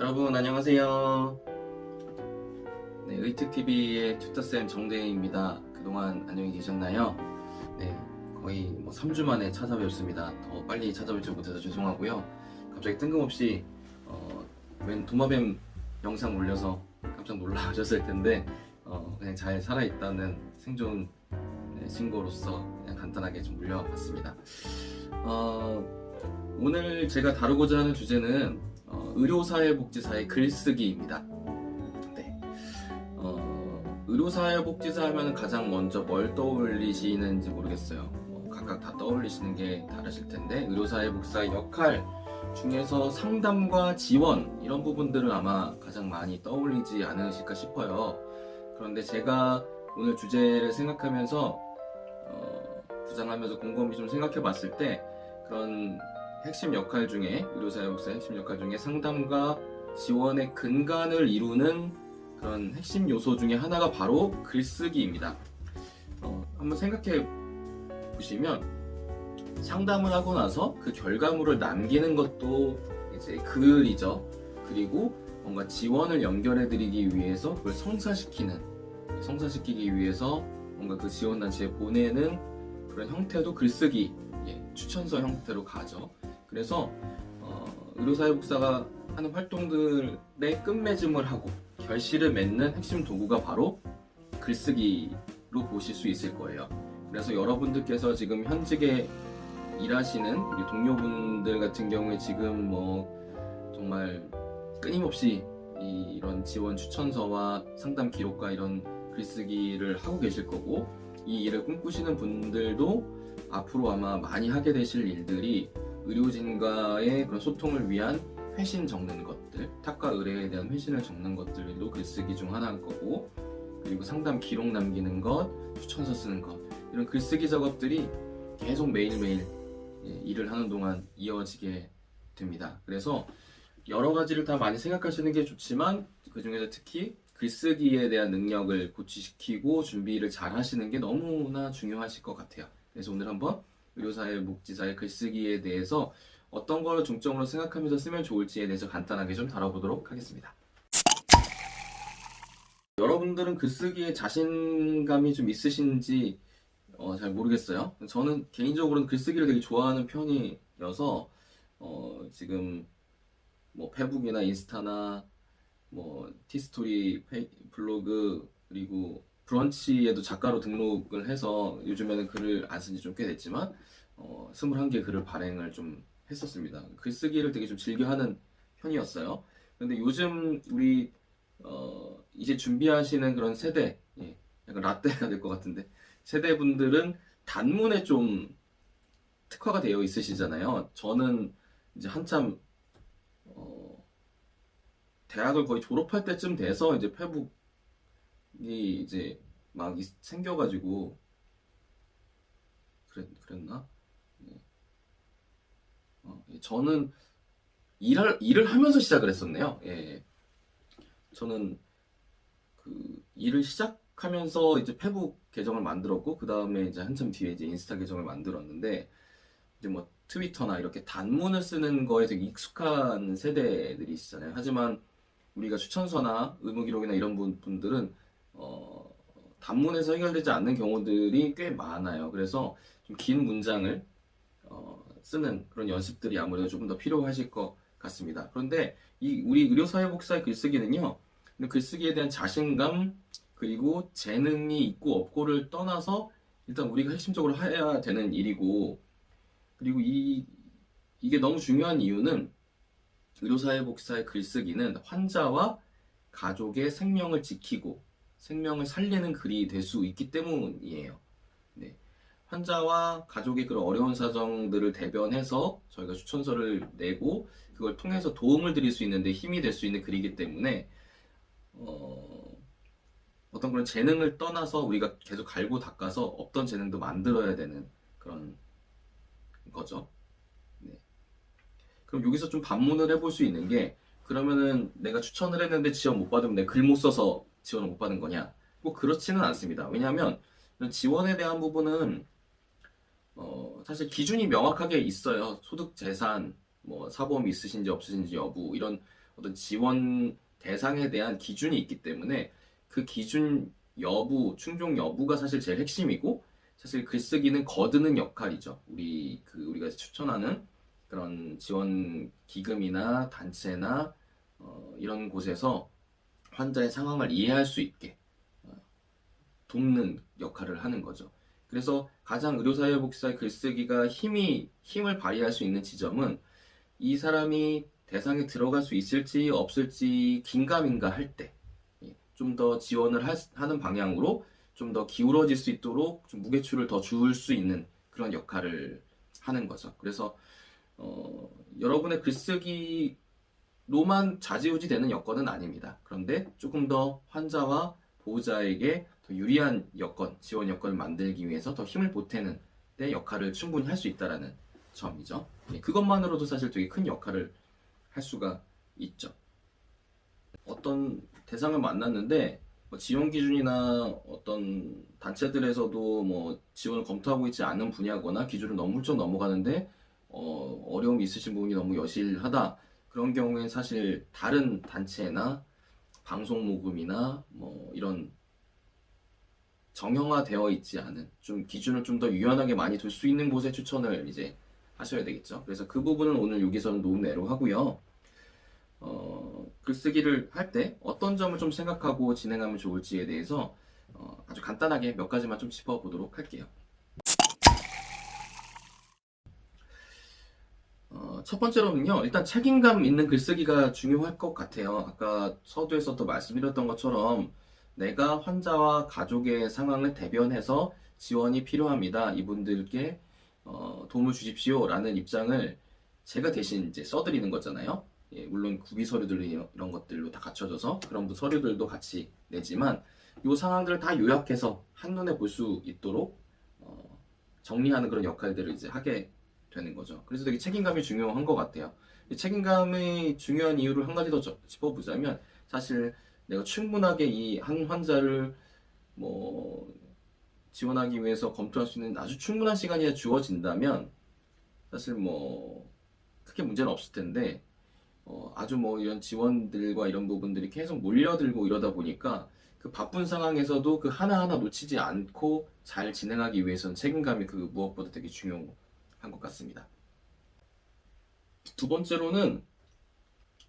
여러분 안녕하세요. 네, 의특TV의 튜터쌤 정대희입니다. 그동안 안녕히 계셨나요? 네, 거의 3주 만에 찾아뵙습니다. 더 빨리 찾아뵙지 못해서 죄송하고요. 갑자기 뜬금없이 웬 도마뱀 영상 올려서 깜짝 놀라셨을 텐데 그냥 잘 살아있다는 생존 신고로서 그냥 간단하게 좀 올려봤습니다. 오늘 제가 다루고자 하는 주제는 의료사회복지사의 글쓰기입니다. 네. 의료사회복지사 하면 가장 먼저 뭘 떠올리시는지 모르겠어요. 각각 다 떠올리시는 게 다르실 텐데 의료사회복지사의 역할 중에서 상담과 지원 이런 부분들을 아마 가장 많이 떠올리지 않으실까 싶어요. 그런데 제가 오늘 주제를 생각하면서 구상하면서 곰곰이 좀 생각해 봤을 때 그런 핵심 역할 중에 의료사회복지사의 핵심 역할 중에 상담과 지원의 근간을 이루는 그런 핵심 요소 중에 하나가 바로 글쓰기입니다. 한번 생각해 보시면 상담을 하고 나서 그 결과물을 남기는 것도 이제 글이죠. 그리고 뭔가 지원을 연결해 드리기 위해서 그걸 성사시키기 위해서 뭔가 그 지원단체에 보내는 그런 형태도 글쓰기, 추천서 형태로 가죠. 그래서 의료사회복지사가 하는 활동들의 끝맺음을 하고 결실을 맺는 핵심 도구가 바로 글쓰기로 보실 수 있을 거예요. 그래서 여러분들께서 지금 현직에 일하시는 우리 동료분들 같은 경우에 지금 정말 끊임없이 이런 지원 추천서와 상담 기록과 이런 글쓰기를 하고 계실 거고, 이 일을 꿈꾸시는 분들도 앞으로 아마 많이 하게 되실 일들이 의료진과의 그런 소통을 위한 회신 적는 것들, 탁과 의뢰에 대한 회신을 적는 것들도 글쓰기 중 하나일 거고, 그리고 상담 기록 남기는 것, 추천서 쓰는 것, 이런 글쓰기 작업들이 계속 매일매일 일을 하는 동안 이어지게 됩니다. 그래서 여러 가지를 다 많이 생각하시는 게 좋지만 그 중에서 특히 글쓰기에 대한 능력을 고취시키고 준비를 잘 하시는 게 너무나 중요하실 것 같아요. 그래서 오늘 한번 의료사회복지사의 글쓰기에 대해서 어떤 걸 중점으로 생각하면서 쓰면 좋을지에 대해서 간단하게 좀 다뤄보도록 하겠습니다. 여러분들은 글쓰기에 자신감이 좀 있으신지 잘 모르겠어요. 저는 개인적으로는 글쓰기를 되게 좋아하는 편이어서 지금 페북이나 인스타나 티스토리 블로그, 그리고 브런치에도 작가로 등록을 해서 요즘에는 글을 안 쓴 지 좀 꽤 됐지만 21개 글을 발행을 좀 했었습니다. 글쓰기를 되게 좀 즐겨하는 편이었어요. 근데 요즘 우리 이제 준비하시는 그런 세대, 약간 라떼가 될 것 같은데, 세대분들은 단문에 좀 특화가 되어 있으시잖아요. 저는 이제 한참 대학을 거의 졸업할 때쯤 돼서 이제 페북이 이제 막 생겨가지고 그랬나? 저는 일을 하면서 시작을 했었네요. 저는 그 일을 시작하면서 이제 페북 계정을 만들었고, 그 다음에 이제 한참 뒤에 이제 인스타 계정을 만들었는데, 이제 트위터나 이렇게 단문을 쓰는 거에 되게 익숙한 세대들이시잖아요. 하지만 우리가 추천서나 의무기록이나 이런 분들은 단문에서 해결되지 않는 경우들이 꽤 많아요. 그래서 좀 긴 문장을 쓰는 그런 연습들이 아무래도 조금 더 필요하실 것 같습니다. 그런데 우리 의료사회복지사의 글쓰기는요, 글쓰기에 대한 자신감, 그리고 재능이 있고 없고를 떠나서 일단 우리가 핵심적으로 해야 되는 일이고, 그리고 이게 너무 중요한 이유는 의료사회복지사의 글쓰기는 환자와 가족의 생명을 지키고 생명을 살리는 글이 될 수 있기 때문이에요. 환자와 가족의 그런 어려운 사정들을 대변해서 저희가 추천서를 내고 그걸 통해서 도움을 드릴 수 있는데 힘이 될 수 있는 글이기 때문에 어떤 그런 재능을 떠나서 우리가 계속 갈고 닦아서 없던 재능도 만들어야 되는 그런 거죠. 그럼 여기서 좀 반문을 해볼 수 있는 게, 그러면은 내가 추천을 했는데 지원 못 받으면 내가 글 못 써서 지원을 못 받은 거냐? 그렇지는 않습니다. 왜냐하면 지원에 대한 부분은 사실 기준이 명확하게 있어요. 소득, 재산, 사보험이 있으신지 없으신지 여부, 이런 어떤 지원 대상에 대한 기준이 있기 때문에 그 기준 여부, 충족 여부가 사실 제일 핵심이고, 사실 글쓰기는 거드는 역할이죠. 우리가 추천하는 그런 지원 기금이나 단체나 이런 곳에서 환자의 상황을 이해할 수 있게 돕는 역할을 하는 거죠. 그래서 가장 의료사회복지사의 글쓰기가 힘을 발휘할 수 있는 지점은 이 사람이 대상에 들어갈 수 있을지 없을지 긴가민가 할 때 좀 더 지원을 하는 방향으로 좀 더 기울어질 수 있도록 좀 무게추를 더 줄 수 있는 그런 역할을 하는 거죠. 그래서 여러분의 글쓰기로만 좌지우지 되는 여건은 아닙니다. 그런데 조금 더 환자와 보호자에게 더 유리한 여건, 지원 여건을 만들기 위해서 더 힘을 보태는 데 역할을 충분히 할 수 있다는 점이죠. 그것만으로도 사실 되게 큰 역할을 할 수가 있죠. 어떤 대상을 만났는데 지원 기준이나 어떤 단체들에서도 뭐 지원을 검토하고 있지 않은 분야거나 기준을 너무 훌쩍 넘어가는데 어려움이 있으신 부분이 너무 여실하다. 그런 경우엔 사실 다른 단체나 방송 모금이나 뭐 이런 정형화되어 있지 않은 좀 기준을 좀 더 유연하게 많이 둘 수 있는 곳에 추천을 이제 하셔야 되겠죠. 그래서 그 부분은 오늘 여기서는 논외로 하고요. 글쓰기를 할 때 어떤 점을 좀 생각하고 진행하면 좋을지에 대해서 아주 간단하게 몇 가지만 좀 짚어보도록 할게요. 첫 번째로는요, 일단 책임감 있는 글쓰기가 중요할 것 같아요. 아까 서두에서도 말씀드렸던 것처럼 내가 환자와 가족의 상황을 대변해서 지원이 필요합니다. 이분들께 도움을 주십시오. 라는 입장을 제가 대신 이제 써드리는 거잖아요. 예, 물론 구비 서류들 이런 것들로 다 갖춰져서 그런 서류들도 같이 내지만 이 상황들을 다 요약해서 한눈에 볼 수 있도록 정리하는 그런 역할들을 이제 하게 되는 거죠. 그래서 되게 책임감이 중요한 것 같아요. 책임감의 중요한 이유를 한 가지 더 짚어보자면 사실 내가 충분하게 이 한 환자를 뭐 지원하기 위해서 검토할 수 있는 아주 충분한 시간이 주어진다면 사실 뭐 크게 문제는 없을 텐데 아주 뭐 이런 지원들과 이런 부분들이 계속 몰려들고 이러다 보니까 그 바쁜 상황에서도 그 하나하나 놓치지 않고 잘 진행하기 위해서는 책임감이 그 무엇보다 되게 중요한 것 같습니다. 두 번째로는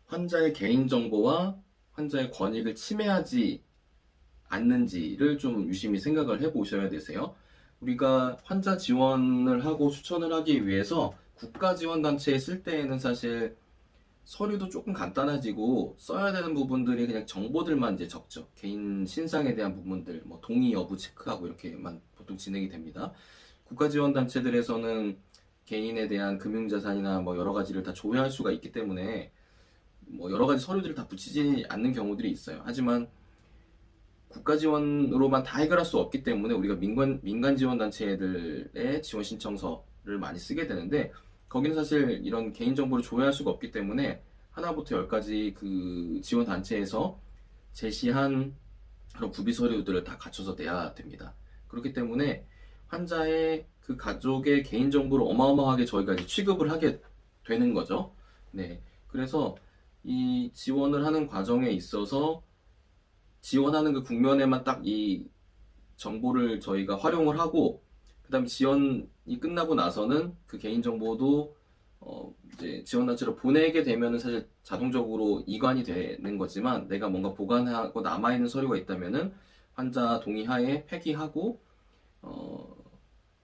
환자의 개인정보와 환자의 권익을 침해하지 않는지를 좀 유심히 생각을 해보셔야 되세요. 우리가 환자 지원을 하고 추천을 하기 위해서 국가지원단체에 쓸 때에는 사실 서류도 조금 간단해지고 써야 되는 부분들이 그냥 정보들만 이제 적죠. 개인 신상에 대한 부분들, 뭐 동의 여부 체크하고 이렇게만 보통 진행이 됩니다. 국가지원단체들에서는 개인에 대한 금융자산이나 뭐 여러 가지를 다 조회할 수가 있기 때문에 뭐 여러 가지 서류들을 다 붙이지 않는 경우들이 있어요. 하지만 국가 지원으로만 다 해결할 수 없기 때문에 우리가 민간 지원 단체들의 지원 신청서를 많이 쓰게 되는데 거기는 사실 이런 개인 정보를 조회할 수가 없기 때문에 하나부터 열까지 그 지원 단체에서 제시한 그런 구비 서류들을 다 갖춰서 내야 됩니다. 그렇기 때문에 환자의 그 가족의 개인 정보를 어마어마하게 저희가 이제 취급을 하게 되는 거죠. 네. 그래서 이 지원을 하는 과정에 있어서 지원하는 그 국면에만 딱 이 정보를 저희가 활용을 하고 그다음에 지원이 끝나고 나서는 그 개인 정보도 이제 지원단체로 보내게 되면은 사실 자동적으로 이관이 되는 거지만 내가 뭔가 보관하고 남아있는 서류가 있다면은 환자 동의하에 폐기하고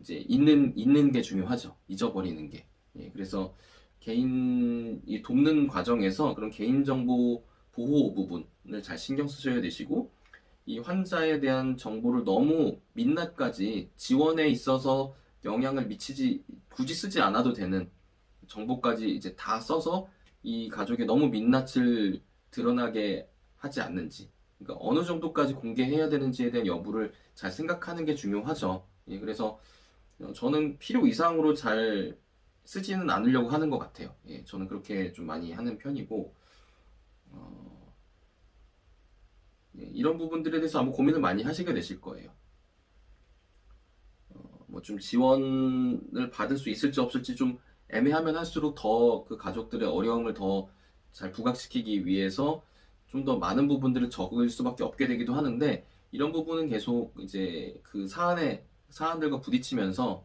이제 있는 게 중요하죠. 잊어버리는 게. 예, 그래서 개인이 돕는 과정에서 그런 개인정보 보호 부분을 잘 신경 쓰셔야 되시고 이 환자에 대한 정보를 너무 민낯까지 지원에 있어서 영향을 미치지 굳이 쓰지 않아도 되는 정보까지 이제 다 써서 이 가족의 너무 민낯을 드러나게 하지 않는지 그러니까 어느 정도까지 공개해야 되는지에 대한 여부를 잘 생각하는 게 중요하죠. 예, 그래서 저는 필요 이상으로 잘 쓰지는 않으려고 하는 것 같아요. 예, 저는 그렇게 좀 많이 하는 편이고 예, 이런 부분들에 대해서 아마 고민을 많이 하시게 되실 거예요. 뭐 좀 지원을 받을 수 있을지 없을지 좀 애매하면 할수록 더 그 가족들의 어려움을 더 잘 부각시키기 위해서 좀 더 많은 부분들을 적을 수밖에 없게 되기도 하는데, 이런 부분은 계속 이제 그 사안들과 부딪히면서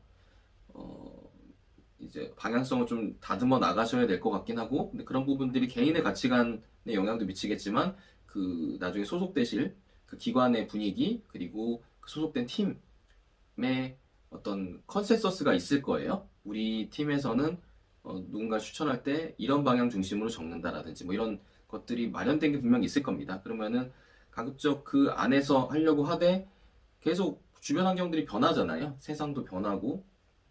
이제 방향성을 좀 다듬어 나가셔야 될 것 같긴 하고, 근데 그런 부분들이 개인의 가치관에 영향도 미치겠지만 그 나중에 소속되실 그 기관의 분위기, 그리고 그 소속된 팀의 어떤 컨센서스가 있을 거예요. 우리 팀에서는 누군가 추천할 때 이런 방향 중심으로 적는다라든지 뭐 이런 것들이 마련된 게 분명히 있을 겁니다. 그러면은 가급적 그 안에서 하려고 하되 계속 주변 환경들이 변하잖아요. 세상도 변하고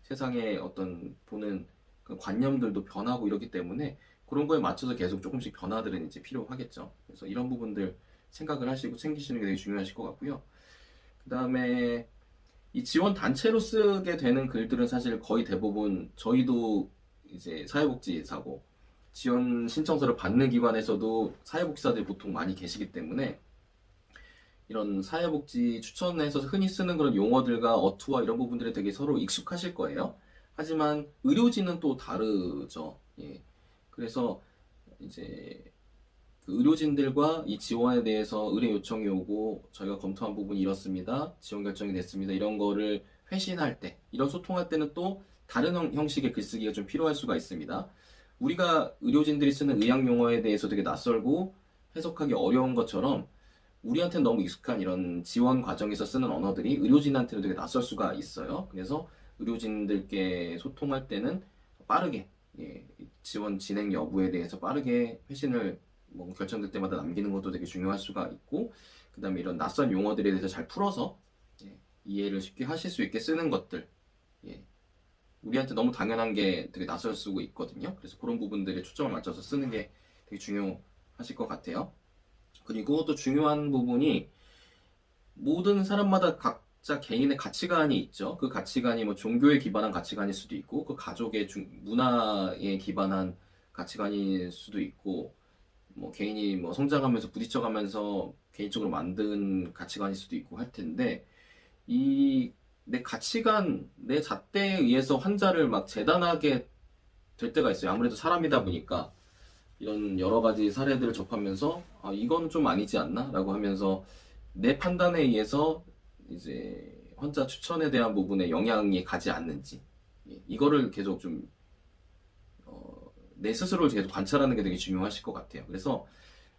세상의 어떤 보는 그 관념들도 변하고 이렇기 때문에 그런 거에 맞춰서 계속 조금씩 변화들은 이제 필요하겠죠. 그래서 이런 부분들 생각을 하시고 챙기시는 게 되게 중요하실 것 같고요. 그 다음에 이 지원 단체로 쓰게 되는 글들은 사실 거의 대부분 저희도 이제 사회복지사고 지원 신청서를 받는 기관에서도 사회복지사들이 보통 많이 계시기 때문에 이런 사회복지 추천에서 흔히 쓰는 그런 용어들과 어투와 이런 부분들에 되게 서로 익숙하실 거예요. 하지만 의료진은 또 다르죠. 예. 그래서 이제 그 의료진들과 이 지원에 대해서 의뢰 요청이 오고 저희가 검토한 부분이 이렇습니다. 지원 결정이 됐습니다. 이런 거를 회신할 때, 이런 소통할 때는 또 다른 형식의 글쓰기가 좀 필요할 수가 있습니다. 우리가 의료진들이 쓰는 의학 용어에 대해서 되게 낯설고 해석하기 어려운 것처럼 우리한테는 너무 익숙한 이런 지원 과정에서 쓰는 언어들이 의료진한테는 되게 낯설 수가 있어요. 그래서 의료진들께 소통할 때는 빠르게, 예, 지원 진행 여부에 대해서 빠르게 회신을 뭐 결정될 때마다 남기는 것도 되게 중요할 수가 있고, 그 다음에 이런 낯선 용어들에 대해서 잘 풀어서 이해를 쉽게 하실 수 있게 쓰는 것들, 우리한테 너무 당연한 게 되게 낯설 수고 있거든요. 그래서 그런 부분들에 초점을 맞춰서 쓰는 게 되게 중요하실 것 같아요. 그리고 또 중요한 부분이 모든 사람마다 각자 개인의 가치관이 있죠. 그 가치관이 뭐 종교에 기반한 가치관일 수도 있고, 그 가족의 문화에 기반한 가치관일 수도 있고, 뭐 개인이 뭐 성장하면서 부딪혀가면서 개인적으로 만든 가치관일 수도 있고 할 텐데, 이 내 가치관, 내 잣대에 의해서 환자를 막 재단하게 될 때가 있어요. 아무래도 사람이다 보니까 이런 여러 가지 사례들을 접하면서 아, 이건 좀 아니지 않나? 라고 하면서 내 판단에 의해서 이제 환자 추천에 대한 부분에 영향이 가지 않는지, 이거를 계속 좀 내 스스로를 계속 관찰하는 게 되게 중요하실 것 같아요. 그래서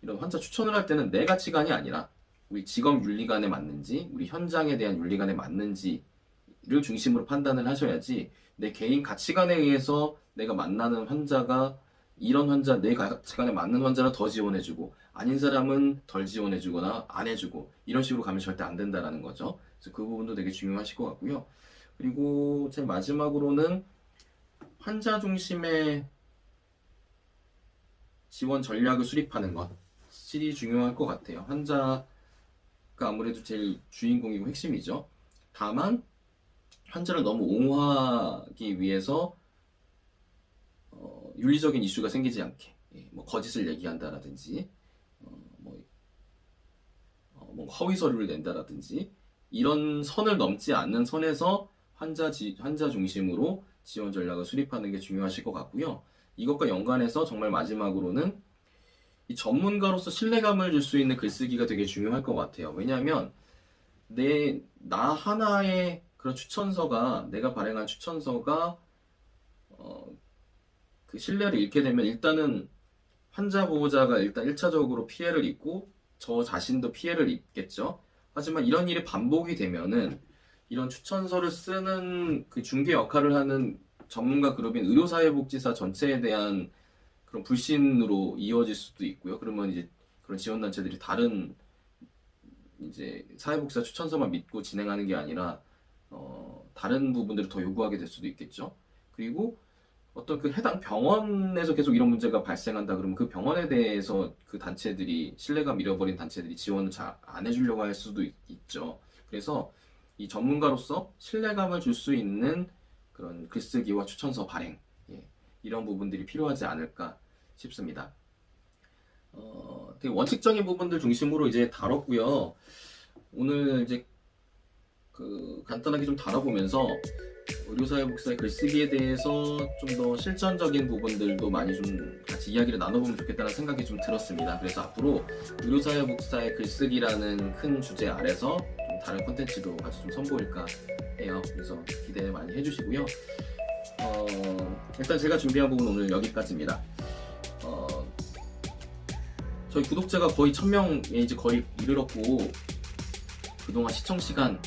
이런 환자 추천을 할 때는 내 가치관이 아니라 우리 직업 윤리관에 맞는지, 우리 현장에 대한 윤리관에 맞는지를 중심으로 판단을 하셔야지, 내 개인 가치관에 의해서 내가 만나는 환자가 이런 환자, 내 가치관에 맞는 환자는 더 지원해주고 아닌 사람은 덜 지원해주거나 안 해주고 이런 식으로 가면 절대 안 된다라는 거죠. 그래서 그 부분도 되게 중요하실 것 같고요. 그리고 제일 마지막으로는 환자 중심의 지원 전략을 수립하는 것이 중요할 것 같아요. 환자가 아무래도 제일 주인공이고 핵심이죠. 다만 환자를 너무 옹호하기 위해서 윤리적인 이슈가 생기지 않게, 뭐 거짓을 얘기한다라든지 뭐 허위 서류를 낸다라든지 이런 선을 넘지 않는 선에서 환자 중심으로 지원 전략을 수립하는 게 중요하실 것 같고요. 이것과 연관해서 정말 마지막으로는 이 전문가로서 신뢰감을 줄 수 있는 글쓰기가 되게 중요할 것 같아요. 왜냐하면 나 하나의 그런 추천서가, 내가 발행한 추천서가 그 신뢰를 잃게 되면 일단은 환자 보호자가 일단 1차적으로 피해를 입고 저 자신도 피해를 입겠죠. 하지만 이런 일이 반복이 되면은 이런 추천서를 쓰는 그 중개 역할을 하는 전문가 그룹인 의료사회복지사 전체에 대한 그런 불신으로 이어질 수도 있고요. 그러면 이제 그런 지원단체들이 다른 이제 사회복지사 추천서만 믿고 진행하는 게 아니라 다른 부분들을 더 요구하게 될 수도 있겠죠. 그리고 어떤 그 해당 병원에서 계속 이런 문제가 발생한다 그러면 그 병원에 대해서 그 단체들이, 신뢰감 잃어버린 단체들이 지원을 잘 안 해주려고 할 수도 있죠. 그래서 이 전문가로서 신뢰감을 줄 수 있는 그런 글쓰기와 추천서 발행, 이런 부분들이 필요하지 않을까 싶습니다. 되게 원칙적인 부분들 중심으로 이제 다뤘고요. 오늘 이제 그 간단하게 좀 다뤄보면서 의료사회복사의 글쓰기에 대해서 좀 더 실천적인 부분들도 많이 좀 같이 이야기를 나눠보면 좋겠다는 생각이 좀 들었습니다. 그래서 앞으로 의료사회복사의 글쓰기라는 큰 주제 아래서 좀 다른 콘텐츠도 같이 좀 선보일까 해요. 그래서 기대 많이 해주시고요. 일단 제가 준비한 부분은 오늘 여기까지입니다. 저희 구독자가 거의 1000명에 이제 거의 이르렀고, 그동안 시청시간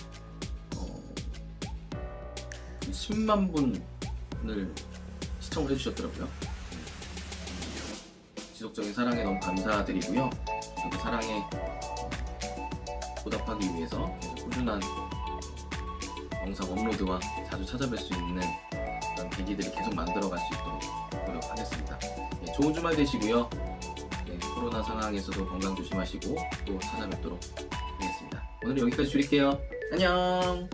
10만 분을 시청을 해주셨더라고요. 지속적인 사랑에 너무 감사드리고요. 그 사랑에 보답하기 위해서 꾸준한 영상 업로드와 자주 찾아뵐 수 있는 그런 계기들을 계속 만들어갈 수 있도록 노력하겠습니다. 좋은 주말 되시고요. 코로나 상황에서도 건강 조심하시고 또 찾아뵙도록 하겠습니다. 오늘 여기까지 줄일게요. 안녕.